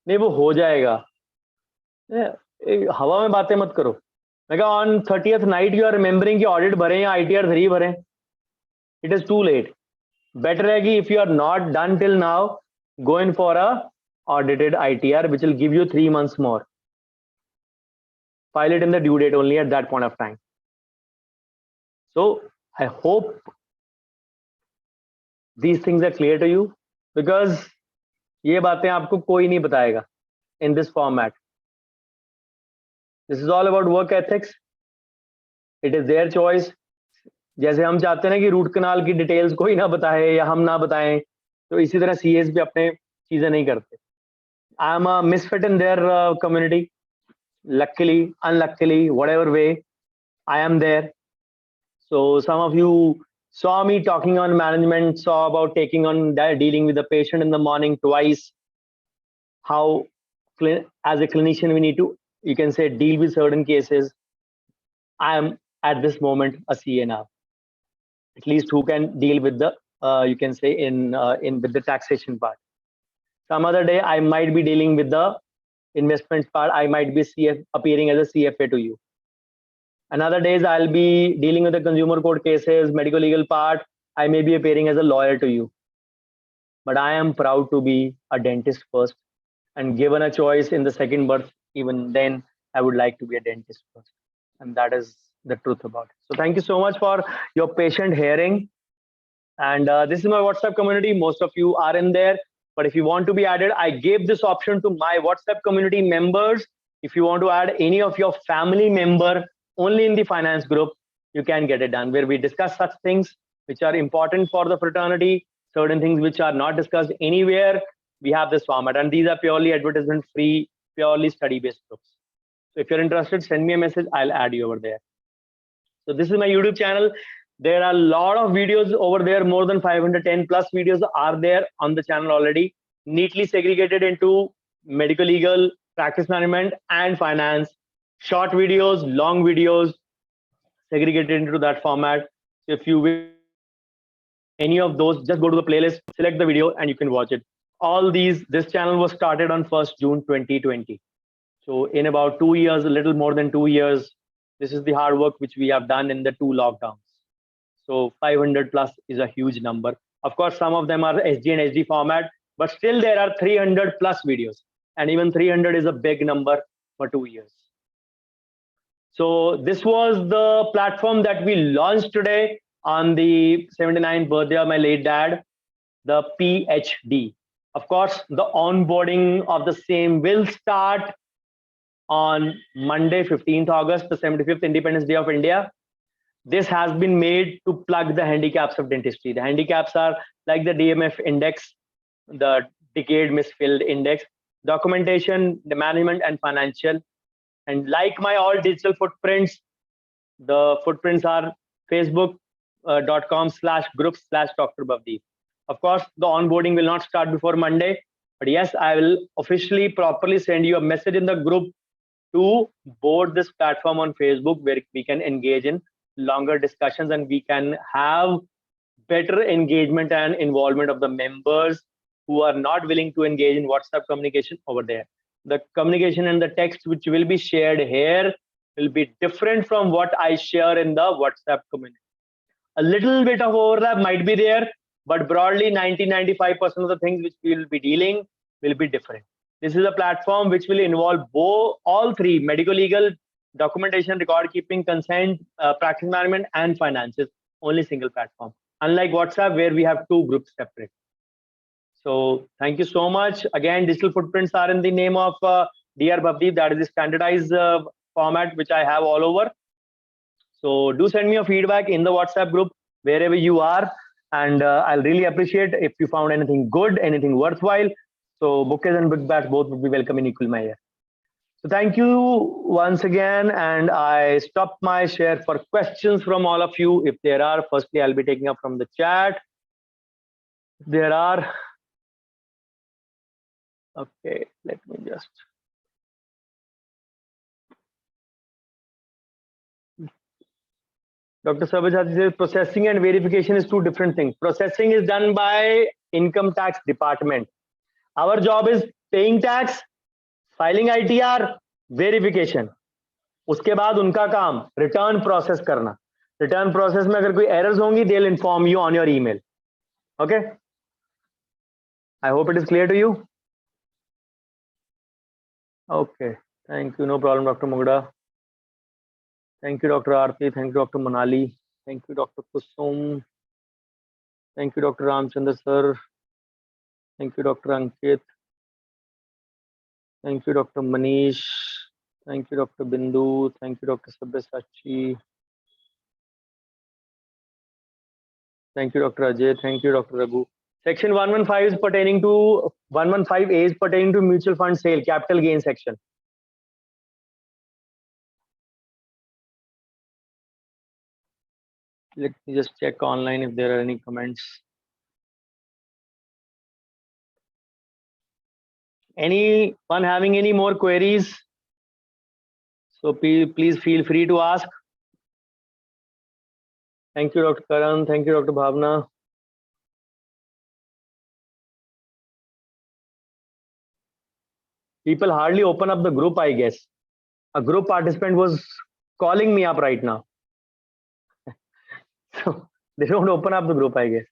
नहीं वो हो जाएगा, हवा में बातें मत करो. मैं कहा on 30th night you are remembering कि ऑडिट भरें या ITR 3 भरें. It is too late. Better है कि if you are not done till now, go in for a audited ITR which will give you 3 months more. File it in the due date only at that point of time. So I hope these things are clear to you, because ये बातें आपको कोई नहीं बताएगा in this format. This is all about work ethics. It is their choice. जैसे हम चाहते हैं ना कि रूट कनाल की डिटेल्स कोई ना बताए या हम ना बताएं, तो इसी तरह CAs भी अपने चीजें नहीं करते. I am a misfit in their community. Luckily, unluckily, whatever way, I am there. So some of you saw me talking on management, saw about taking on that, dealing with the patient in the morning twice. How as a clinician we need to, you can say, deal with certain cases. I am at this moment a CA now, at least who can deal with the you can say in with the taxation part. Some other day I might be dealing with the investment part. I might be appearing as a CFA to you. Another days I'll be dealing with the consumer court cases, medical legal part. I may be appearing as a lawyer to you. But I am proud to be a dentist first, and given a choice in the second birth, even then I would like to be a dentist first. And that is the truth about it. So thank you so much for your patient hearing. And this is my WhatsApp community. Most of you are in there. But if you want to be added, I gave this option to my WhatsApp community members. If you want to add any of your family member only in the finance group, you can get it done, where we discuss such things which are important for the fraternity, certain things which are not discussed anywhere. We have this format, and these are purely advertisement free, purely study based groups. So if you're interested, send me a message. I'll add you over there. So this is my YouTube channel. There are a lot of videos over there. More than 510 plus videos are there on the channel already, neatly segregated into medical legal, practice management, and finance. Short videos, long videos, segregated into that format. So if you will any of those, just go to the playlist, select the video, and you can watch it. All these, this channel was started on 1st June 2020. So in about 2 years, a little more than 2 years, this is the hard work which we have done in the 2 lockdowns. So 500 plus is a huge number. Of course, some of them are SD and HD format, but still there are 300 plus videos. And even 300 is a big number for 2 years. So this was the platform that we launched today on the 79th birthday of my late dad, the PhD. Of course, the onboarding of the same will start on Monday, 15th August, the 75th Independence Day of India. This has been made to plug the handicaps of dentistry. The handicaps are like the DMF index, the decade misfilled index, documentation, the management, and financial. And like my all digital footprints, The footprints are facebook.com/group/Dr. Bhavdeep. Of course, the onboarding will not start before Monday, but yes, I will officially properly send you a message in the group to board this platform on Facebook where we can engage in longer discussions and we can have better engagement and involvement of the members who are not willing to engage in WhatsApp communication over there. The communication and the text which will be shared here will be different from what I share in the WhatsApp community. A little bit of overlap might be there, but broadly 90-95% of the things which we will be dealing will be different. This is a platform which will involve all three: medical, legal, documentation, record keeping, consent, practice management, and finances. Only single platform. Unlike WhatsApp, where we have two groups separate. So thank you so much. Again, digital footprints are in the name of Dr. Bhavdeep. That is the standardized format which I have all over. So do send me your feedback in the WhatsApp group wherever you are, and I'll really appreciate if you found anything good, anything worthwhile. So bouquets and big bats both would be welcome in equal measure. So thank you once again, and I stopped my share for questions from all of you. If there are, firstly, I'll be taking up from the chat. There are. Okay, let me just. Dr. Sabajati says processing and verification is two different things. Processing is done by income tax department. Our job is paying tax, filing ITR, verification. उसके बाद उनका काम return process करना. Return process में अगर कोई errors होंगी, they'll inform you on your email. Okay? I hope it is clear to you. Okay. Thank you. No problem, Dr. Mugda. Thank you, Dr. Aarti. Thank you, Dr. Manali. Thank you, Dr. Kusum. Thank you, Dr. Ramchandra sir. Thank you, Dr. Ankit. Thank you, Dr. Manish. Thank you, Dr. Bindu. Thank you, Dr. Sabyasachi. Thank you, Dr. Ajay. Thank you, Dr. Raghu. Section 115 is pertaining to 115A is pertaining to mutual fund sale, capital gain section. Let me just check online if there are any comments. Anyone having any more queries? So please feel free to ask. Thank you, Dr. Karan. Thank you, Dr. Bhavna. People hardly open up the group, I guess. A group participant was calling me up right now. So they don't open up the group, I guess.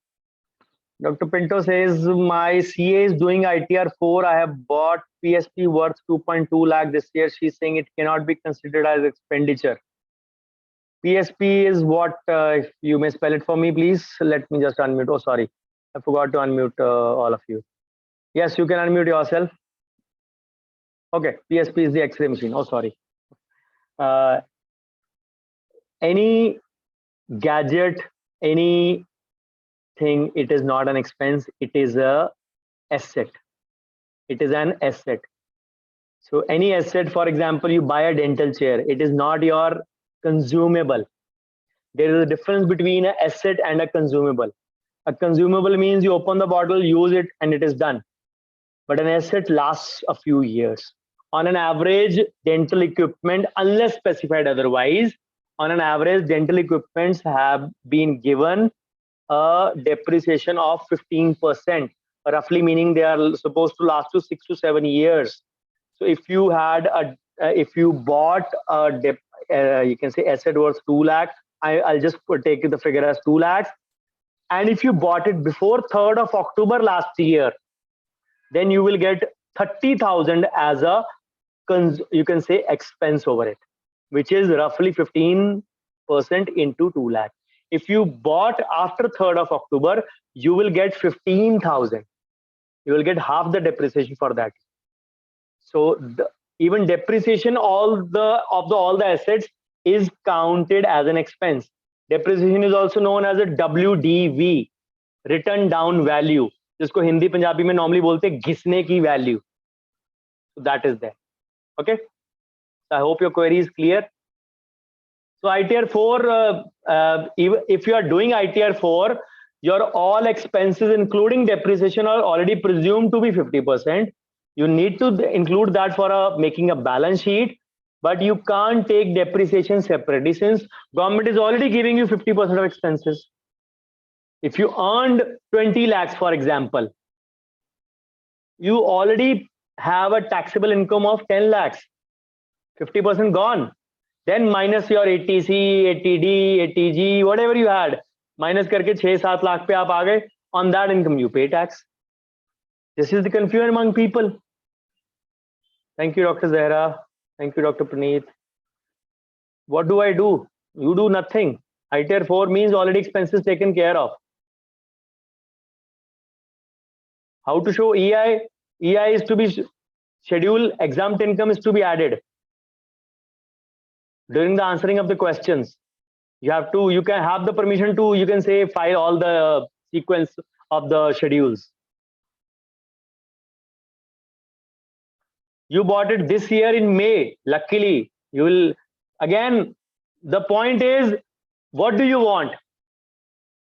Dr. Pinto says, my CA is doing ITR 4. I have bought PSP worth 2.2 lakh this year. She's saying it cannot be considered as expenditure. PSP is what? If you may spell it for me, please. Let me just unmute. Oh, sorry. I forgot to unmute all of you. Yes, you can unmute yourself. Okay, PSP is the X-ray machine. Oh, sorry. Any gadget, anything, it is not an expense. It is a asset. It is an asset. So any asset, for example, you buy a dental chair. It is not your consumable. There is a difference between an asset and a consumable. A consumable means you open the bottle, use it, and it is done. But an asset lasts a few years. On an average, dental equipment, unless specified otherwise, on an average, dental equipments have been given a depreciation of 15%, roughly, meaning they are supposed to last to 6 to 7 years. So if you had if you bought a you can say asset worth 2 lakh, I'll just take the figure as 2 lakhs. And if you bought it before 3rd of October last year, then you will get 30,000 as a, you can say, expense over it, which is roughly 15% into 2 lakh. If you bought after 3rd of October, you will get 15,000. You will get half the depreciation for that. So even depreciation all the assets is counted as an expense. Depreciation is also known as a WDV, written down value, जिसको हिंदी पंजाबी में normally बोलते हैं घिसने की value. So that is there. Okay. So I hope your query is clear. So ITR 4, if you are doing ITR 4, your all expenses, including depreciation, are already presumed to be 50%. You need to include that for making a balance sheet, but you can't take depreciation separately since government is already giving you 50% of expenses. If you earned 20 lakhs, for example, you already have a taxable income of 10 lakhs, 50% gone. Then minus your 80C, 80D, 80G, whatever you had, minus करके 6-7 लाख पे आप आ गए. On that income you pay tax. This is the confusion among people. Thank you, Dr. Zahra. Thank you, Dr. Praneeth. What do I do? You do nothing. ITR 4 means already expenses taken care of. How to show EI? EI is to be schedule, exempt income is to be added during the answering of the questions. You can have the permission to, you can say, file all the sequence of the schedules. You bought it this year in May. Luckily, you will, again, the point is, what do you want?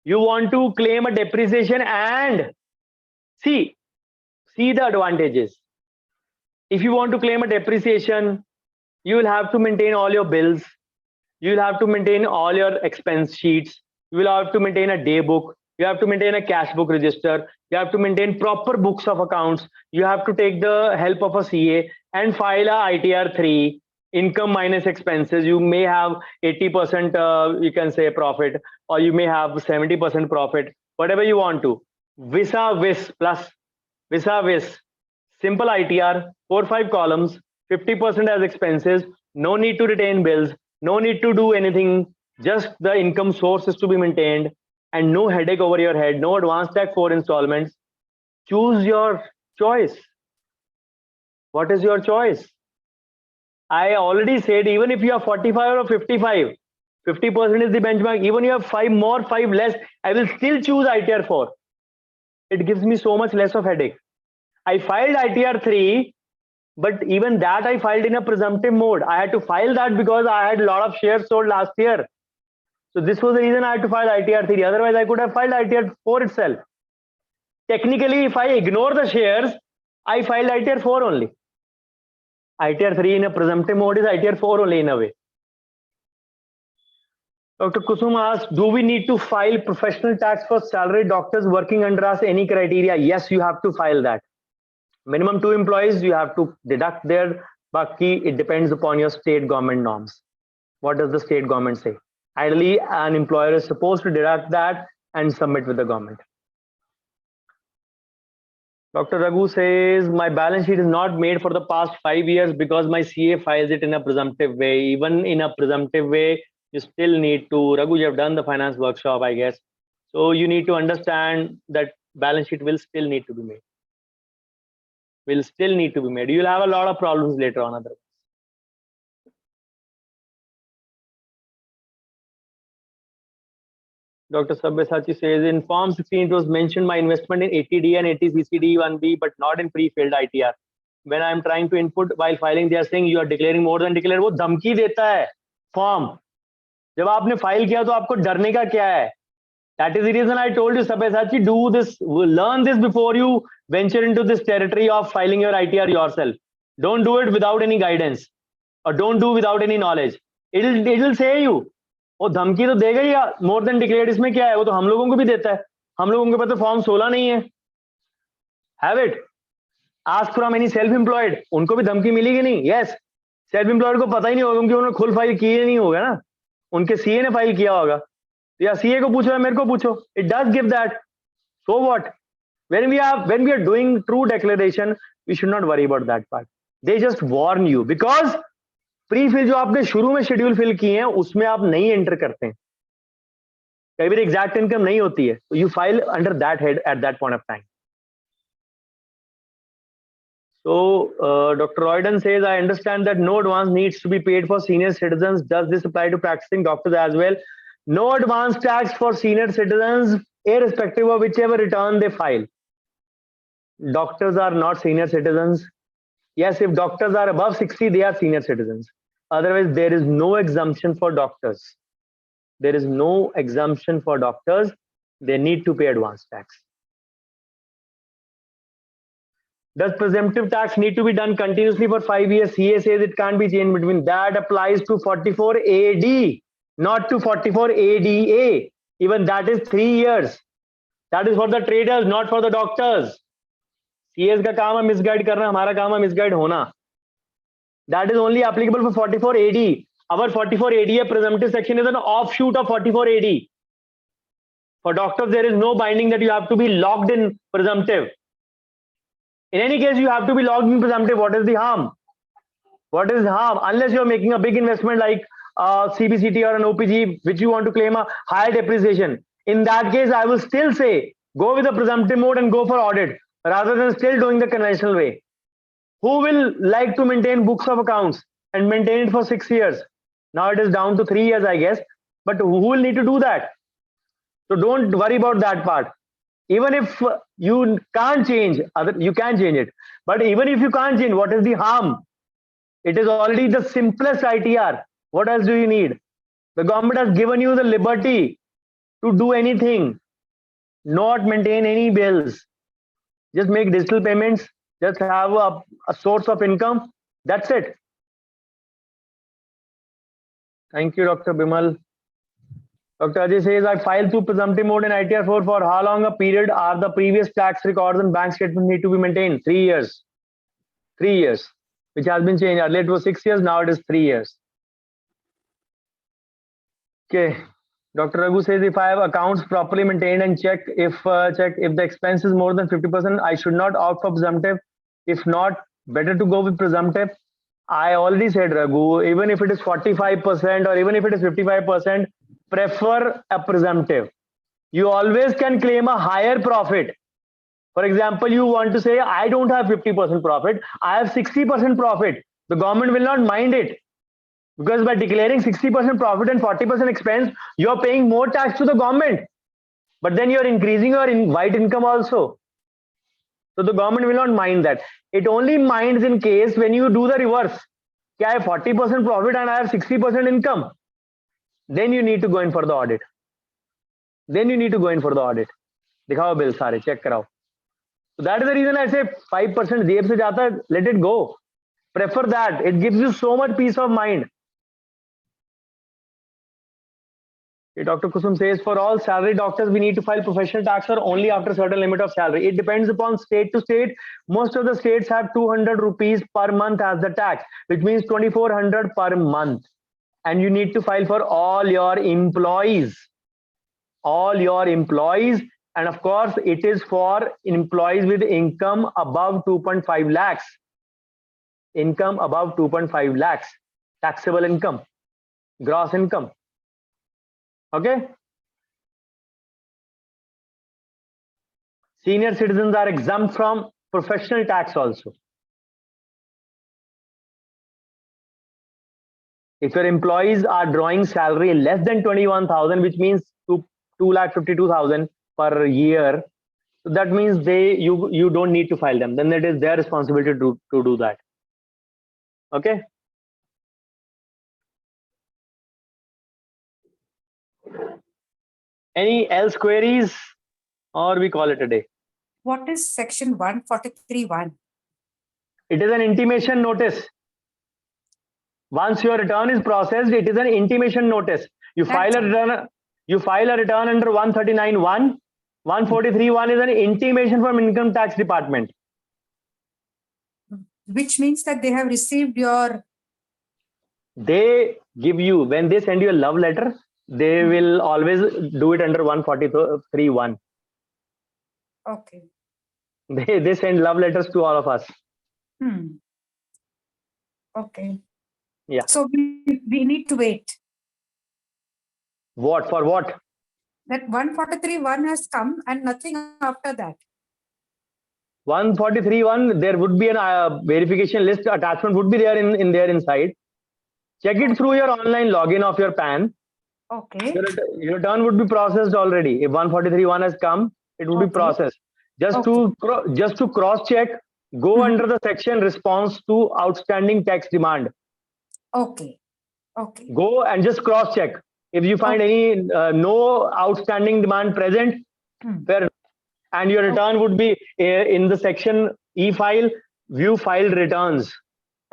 You want to claim a depreciation and see the advantages. If you want to claim a depreciation, you will have to maintain all your bills. You will have to maintain all your expense sheets. You will have to maintain a day book. You have to maintain a cash book register. You have to maintain proper books of accounts. You have to take the help of a CA and file a ITR 3, income minus expenses. You may have 80%, you can say, profit, or you may have 70% profit, whatever you want to. Vis-a-vis plus vis-a-vis. Simple ITR, 4-5 columns, 50% as expenses, no need to retain bills, no need to do anything, just the income source is to be maintained, and no headache over your head, no advance tax 4 installments. Choose your choice. What is your choice? I already said, even if you are 45 or 55, 50% is the benchmark. Even you have 5 more, 5 less, I will still choose ITR 4. It gives me so much less of headache. I filed ITR 3, but even that I filed in a presumptive mode. I had to file that because I had a lot of shares sold last year. So this was the reason I had to file ITR 3. Otherwise, I could have filed ITR 4 itself. Technically, if I ignore the shares, I filed ITR 4 only. ITR 3 in a presumptive mode is ITR 4 only in a way. Dr. Kusum asked, do we need to file professional tax for salaried doctors working under us? Any criteria? Yes, you have to file that. Minimum 2 employees, you have to deduct their baki. It depends upon your state government norms. What does the state government say? Ideally, an employer is supposed to deduct that and submit with the government. Dr. Raghu says, my balance sheet is not made for the past 5 years because my CA files it in a presumptive way. Even in a presumptive way, you still need to, Raghu, you have done the finance workshop, I guess. So you need to understand that balance sheet will still need to be made. You'll have a lot of problems later on otherwise. Dr. Sabyasachi says, in Form 16, it was mentioned my investment in 80D and 80CCD 1B, but not in pre-filled ITR. When I'm trying to input while filing, they are saying you are declaring more than declared. वो धमकी देता है form. जब आपने file किया तो आपको डरने का क्या है? That is the reason I told you, Sabyasachi, do this, learn this before you venture into this territory of filing your ITR yourself. Don't do it without any guidance, or don't do without any knowledge. It'll say you. वो धमकी तो देगा ही. More than declared इसमें क्या है? वो तो हम लोगों को भी देता है. हम लोगों के पास तो फॉर्म 16 नहीं है. Have it. Ask from any self employed. उनको भी धमकी मिलेगी नहीं? यस. सेल्फ एम्प्लॉयड को पता ही नहीं होगा क्योंकि उन्होंने खुद फाइल किए नहीं होगा ना. उनके सीए ने फाइल किया होगा. या सीए को पूछो या मेरे को पूछो. It does give that. So what? when we are doing true declaration, we should not worry about that part. They just warn you because pre-fill जो आपने शुरू में शेड्यूल फिल किए हैं उसमें आप नहीं एंटर करते हैं. कई बार एग्जैक्ट इनकम नहीं होती है. You file under that head at that point of time. So Dr. Royden says, I understand that no advance needs to be paid for senior citizens. Does this apply to practicing doctors as well? No advance tax for senior citizens, irrespective of whichever return they file. Doctors are not senior citizens. Yes, if doctors are above 60, they are senior citizens. Otherwise, there is no exemption for doctors. There is no exemption for doctors. They need to pay advance tax. Does presumptive tax need to be done continuously for 5 years? CA says it can't be changed between. That applies to 44 AD, not to 44 ADA. Even that is 3 years. That is for the traders, not for the doctors. CAs का काम है misguide करना, हमारा काम है misguide होना. That is only applicable for 44 AD. Our 44 AD presumptive section is an offshoot of 44 AD. For doctors, there is no binding that you have to be logged in presumptive. In any case, you have to be logged in presumptive. What is the harm? What is harm? Unless you're making a big investment like CBCT or an OPG, which you want to claim a higher depreciation. In that case, I will still say, go with the presumptive mode and go for audit, rather than still doing the conventional way. Who will like to maintain books of accounts and maintain it for 6 years? Now it is down to 3 years, I guess. But who will need to do that? So don't worry about that part. Even if you can't change, you can change it. But even if you can't change, what is the harm? It is already the simplest ITR. What else do you need? The government has given you the liberty to do anything, not maintain any bills. Just make digital payments, just have a source of income. That's it. Thank you, Dr. Bimal. Dr. Ajay says, I filed through presumptive mode in ITR 4 for how long a period are the previous tax records and bank statements need to be maintained? 3 years. 3 years, which has been changed. Earlier it was 6 years, now it is 3 years. Okay. Dr. Raghu says, if I have accounts properly maintained and check if the expense is more than 50%, I should not opt for presumptive. If not, better to go with presumptive. I already said, Raghu, even if it is 45% or even if it is 55%, prefer a presumptive. You always can claim a higher profit. For example, you want to say, I don't have 50% profit, I have 60% profit. The government will not mind it. Because by declaring 60% profit and 40% expense, you're paying more tax to the government. But then you're increasing your white income also. So the government will not mind that. It only minds in case when you do the reverse. I have 40% profit and I have 60% income. Then you need to go in for the audit. Then you need to go in for the audit. Dikhao bill sare, check karao. So that is the reason I say 5% जेब से जाता है, let it go. Prefer that. It gives you so much peace of mind. Dr. Kusum says, for all salary doctors, we need to file professional tax or only after a certain limit of salary. It depends upon state to state. Most of the states have 200 rupees per month as the tax, which means 2400 per month. And you need to file for all your employees. All your employees. And of course, it is for employees with income above 2.5 lakhs. Income above 2.5 lakhs. Taxable income. Gross income. Okay. Senior citizens are exempt from professional tax also. If your employees are drawing salary less than 21,000, which means 2,52,000 per year, so that means you don't need to file them. Then it is their responsibility to do that. Okay. Any else queries, or we call it a day? What is section 143(1)? It is an intimation notice. Once your return is processed, it is an intimation notice. You file a return. You file a return under 139(1). 143(1) is an intimation from Income Tax Department. Which means that they have received your. They give you, when they send you a love letter, they will always do it under 143(1). Okay. They send love letters to all of us. Okay. Yeah. So we need to wait. What? For what? That 143(1) has come and nothing after that. 143(1), there would be a verification list attachment would be there in there inside. Check it through your online login of your PAN. Okay. Your return would be processed already. If 143(1) has come, it would be processed. Just to cross check, go under the section response to outstanding tax demand. Okay. Okay. Go and just cross check. If you find any no outstanding demand present, fair, and your return would be in the section e-file, view filed returns.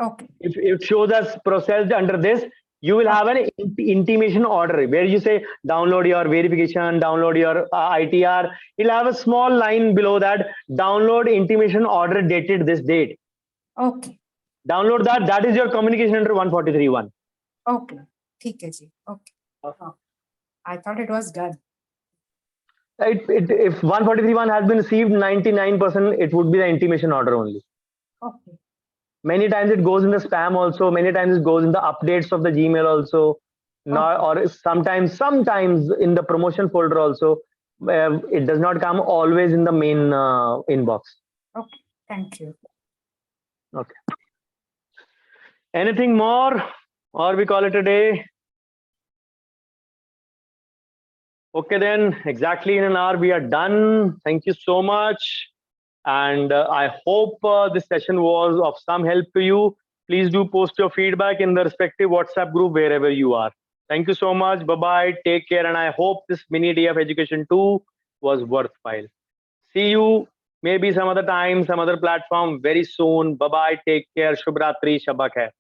Okay. If it shows us processed under this, you will have an intimation order where you say download your verification, download your ITR. You'll have a small line below that, download intimation order dated this date. Okay. Download that. That is your communication under 143.1. Okay. ठीक है जी. Okay. I thought it was done. If 143.1 has been received, 99% it would be the intimation order only. Okay. Many times it goes in the spam also. Many times it goes in the updates of the Gmail also. Or sometimes in the promotion folder also. It does not come always in the main inbox. Okay. Thank you. Okay. Anything more, or we call it a day? Okay, then exactly in an hour we are done. Thank you so much. And I hope this session was of some help to you. Please do post your feedback in the respective WhatsApp group wherever you are. Thank you so much. Bye-bye. Take care. And I hope this mini day of education 2 was worthwhile. See you maybe some other time, some other platform very soon. Bye-bye. Take care. Shubh Ratri. Shabak hai.